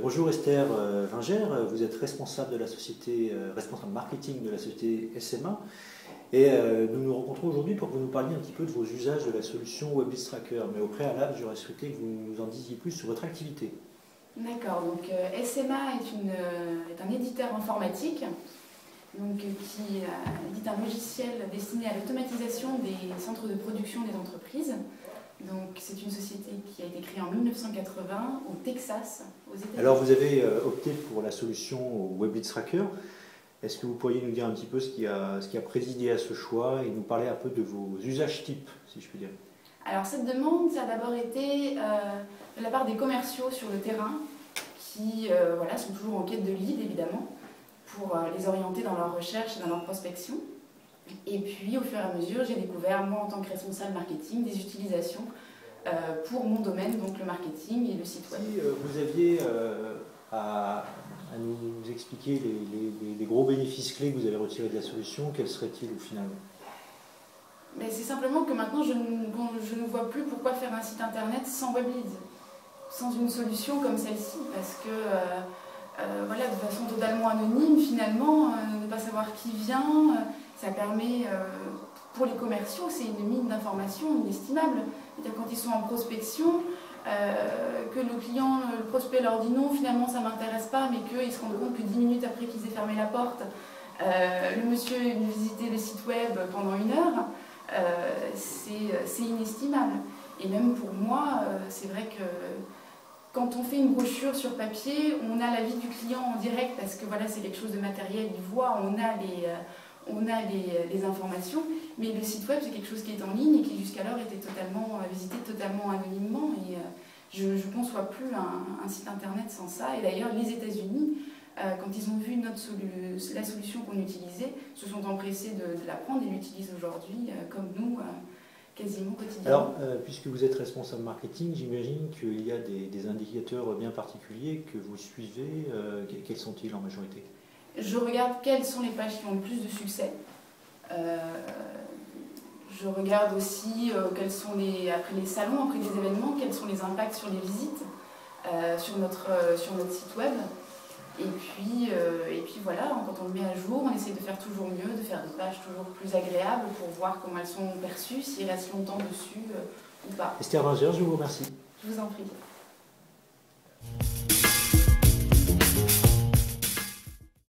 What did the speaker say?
Bonjour Esther Vingère, vous êtes responsable de la société, responsable marketing de la société SMA et nous nous rencontrons aujourd'hui pour que vous nous parliez un petit peu de vos usages de la solution WebBiz Tracker. Mais au préalable, j'aurais souhaité que vous nous en disiez plus sur votre activité. D'accord, donc SMA est un éditeur informatique donc, qui édite un logiciel destiné à l'automatisation des centres de production des entreprises. Donc c'est une société qui a été créée en 1980 au Texas, aux États-Unis. Alors vous avez opté pour la solution WebBiz Tracker. Est-ce que vous pourriez nous dire un petit peu ce qui a présidé à ce choix et nous parler un peu de vos usages types, si je puis dire? Alors cette demande, ça a d'abord été de la part des commerciaux sur le terrain qui voilà, sont toujours en quête de leads évidemment pour les orienter dans leur recherche et dans leur prospection. Et puis au fur et à mesure, j'ai découvert, moi en tant que responsable marketing, des utilisations pour mon domaine, donc le marketing et le site web. Si vous aviez à nous expliquer les gros bénéfices clés que vous avez retirés de la solution, quels seraient-ils finalement? C'est simplement que maintenant je ne vois plus pourquoi faire un site internet sans WebLeads, sans une solution comme celle-ci, parce que voilà, de façon totalement anonyme finalement, ne pas savoir qui vient, ça permet pour les commerciaux, c'est une mine d'informations inestimable. C'est-à-dire quand ils sont en prospection, que le client, le prospect leur dit non, finalement ça ne m'intéresse pas, mais qu'ils se rendent compte que 10 minutes après qu'ils aient fermé la porte, le monsieur est venu visiter le site web pendant 1 heure. C'est inestimable. Et même pour moi, c'est vrai que quand on fait une brochure sur papier, on a l'avis du client en direct parce que voilà, c'est quelque chose de matériel, il voit, on a les informations, mais le site web c'est quelque chose qui est en ligne et qui jusqu'alors était totalement visité totalement anonymement et je ne conçois plus un site internet sans ça. Et d'ailleurs les États-Unis, quand ils ont vu la solution qu'on utilisait, se sont empressés de la prendre et l'utilisent aujourd'hui, comme nous, quasiment quotidiennement. Alors, puisque vous êtes responsable marketing, j'imagine qu'il y a des indicateurs bien particuliers que vous suivez. Quels sont-ils en majorité? Je regarde quelles sont les pages qui ont le plus de succès. Je regarde aussi quels sont après les salons, après les événements, quels sont les impacts sur les visites sur notre site web. Et puis voilà, quand on le met à jour, on essaie de faire toujours mieux, de faire des pages toujours plus agréables pour voir comment elles sont perçues, s'ils restent longtemps dessus ou pas. Esther Vingère, je vous remercie. Je vous en prie.